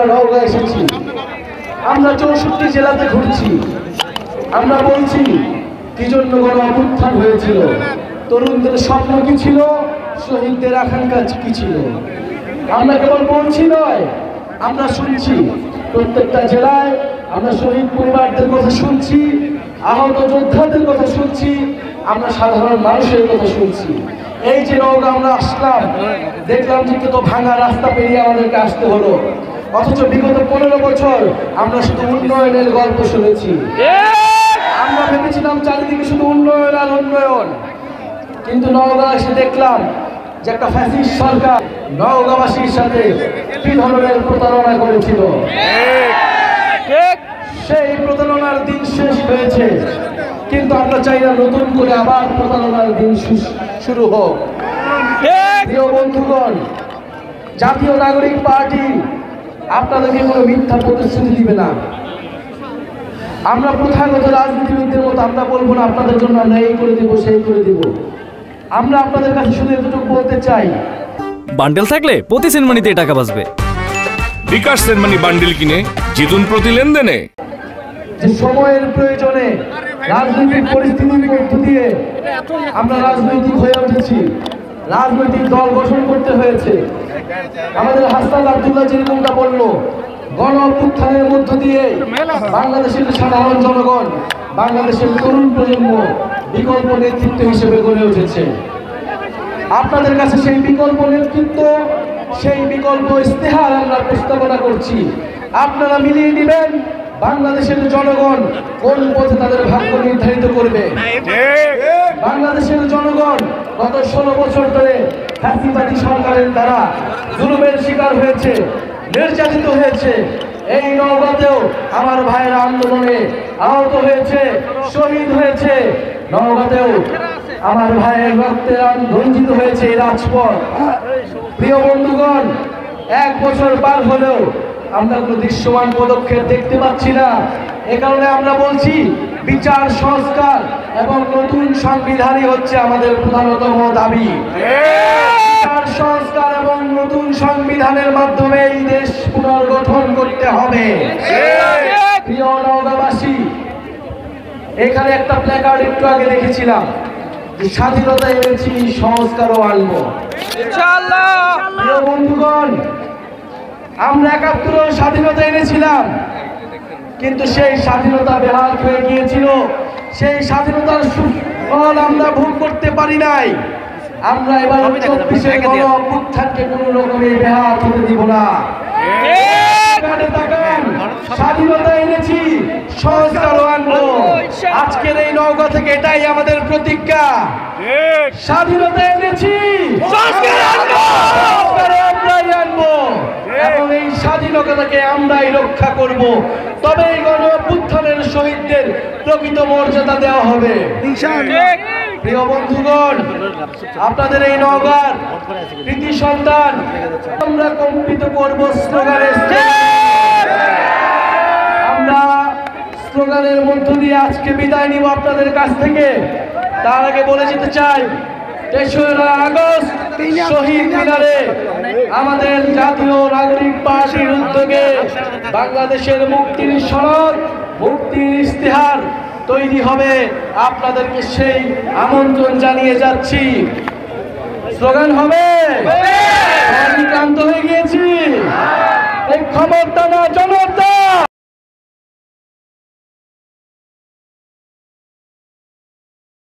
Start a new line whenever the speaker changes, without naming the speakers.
নওগাঁ এসেছি, আমরা 64 জেলাতে ঘুরছি। আমরা বলছি কি জন্য গণ অভ্যুত্থান হয়েছিল, তরুণদের স্বপ্ন কি ছিল, শহীদদের আকাঙ্ক্ষা কি ছিল। আমরা কেবল বলছি নয়, আমরা শুনছি। প্রত্যেকটা জেলায় আমরা শহীদ পরিবারদের কথা শুনছি, আহত যোদ্ধাদের কথা শুনছি, আমরা সাধারণ মানুষের কথা শুনছি। এই যে নওগাঁ আমরা আসলাম, দেখলাম যে কত ভাঙা রাস্তা পেরিয়ে আমাদেরকে আসতে হলো, অথচ বিগত 15 বছর আমরা শুধু উন্নয়নের গল্প শুনেছি। আমরা ভেবেছিলাম চারিদিকে শুধু উন্নয়ন আর উন্নয়ন, কিন্তু নওগাঁ এসে দেখলাম যে একটা ফ্যাসিস্ট সরকার নওগাঁবাসীর সাথে কি ধরনের প্রতারণা করেছিল। সেই প্রতারণার দিন শেষ হয়েছে, কিন্তু আমরা চাই না নতুন করে আবার প্রতারণার দিন শুরু হোক। প্রিয় বন্ধুগণ, জাতীয় নাগরিক পার্টি আপনাদেরকে কোনো মিথ্যা প্রতিশ্রুতি দিবে না। আমরা প্রথাগত রাজনীতিবিদদের মতো আমরা বলবো না আপনাদের জন্য আমরা এই করে দিব সেই করে দিব। আমরা আপনাদের কাছে শুধু এতটুকু বলতে চাই,
বান্ডেল থাকলে প্রতি সেনমানিতে টাকা বাঁচবে।
বিকাশ সেনমানি বান্ডেল কিনে জিতুন প্রতি লেনদেনে।
যে সময়ের প্রয়োজনে রাজনৈতিক পরিস্থিতির মধ্য দিয়ে আমরা রাজনৈতিক হয়ে উঠেছি, রাজনৈতিক দল গঠন করতে হয়েছে। আমাদের হাসান আব্দুল্লাহ যেরকমটা বললো, গণ অভ্যুত্থানের মধ্য দিয়ে বাংলাদেশের সাধারণ জনগণ, বাংলাদেশের তরুণ প্রজন্ম বিকল্প নেতৃত্ব হিসেবে গড়ে উঠেছে। আপনাদের কাছে সেই বিকল্প নেতৃত্ব, সেই বিকল্প ইস্তেহার আমরা প্রস্তাবনা করছি। আপনারা মিলিয়ে নেবেন বাংলাদেশের জনগণ কোন পথে তাদের ভাগ্য নির্ধারিত করবে। বাংলাদেশের জনগণ গত 16 বছর ধরে ফ্যাসিবাদী সরকারের দ্বারা জুলুমের শিকার হয়েছে, নির্যাতিত হয়েছে। এই নওগাঁতেও আমার ভাইয়েরা আন্দোলনে আহত হয়েছে, শহীদ হয়েছে। নওগাঁতেও আমার ভাইয়ের রক্তে রঞ্জিত হয়েছে এই রাজপথ। প্রিয় বন্ধুগণ, 1 বছর পার হলেও আমরা কোনো দৃশ্যমান পদক্ষেপ দেখতে পাচ্ছি না। এ কারণে আমরা বলছি বিচার সংস্কার এবং নতুন সংবিধানই হচ্ছে আমাদের প্রধানতম দাবি। বিচার সংস্কার এবং নতুন সংবিধানের মাধ্যমে এই দেশ পুনর্গঠন করতে হবে। প্রিয় নওগাঁবাসী, এখানে একটা প্ল্যাকার্ড একটু আগে দেখেছিলাম যে স্বাধীনতা এনেছি, সংস্কারও আনবো ইনশাআল্লাহ। প্রিয় বন্ধুগণ, আমরা 71 স্বাধীনতা এনেছিলাম, কিন্তু সেই স্বাধীনতা বেহাল হয়ে গিয়েছিল। সেই স্বাধীনতার সুফল আমরা ভোগ করতে পারি নাই। আমরা এবার 24-এর গণ অভ্যুত্থানকে কোনো রকমে বেহাল হতে দিব না। স্বাধীনতা এনেছি, সংস্কারও আনবো। আজকের এই নওগাঁ থেকে এটাই আমাদের প্রতিজ্ঞা। স্বাধীনতা এনেছি, আমরাই আনবো এবং এই স্বাধীনতাকে আমরাই রক্ষা করব। তবে এই গণ অভ্যুত্থানের শহীদদের প্রকৃত মর্যাদা দেওয়া হবে। প্রিয় বন্ধুগণ, আপনাদের এই নওগাঁর কৃতি সন্তান আমরা কম্পিত করব স্লোগানে। আমরা স্লোগানের মধ্য দিয়ে আজকে বিদায় নিব আপনাদের কাছ থেকে। তার আগে বলে যেতে চাই, 3রা আগস্ট শহীদ মিনারে আমাদের জাতীয় নাগরিক পার্টির উদ্যোগে বাংলাদেশের মুক্তির সনদ, মুক্তির ইস্তেহার তৈরি হবে। আপনাদেরকে সেই আমন্ত্রণ জানিয়ে যাচ্ছি। স্লোগান হবে, ক্লান্ত হয়ে গিয়েছি, এই ক্ষমতা না জন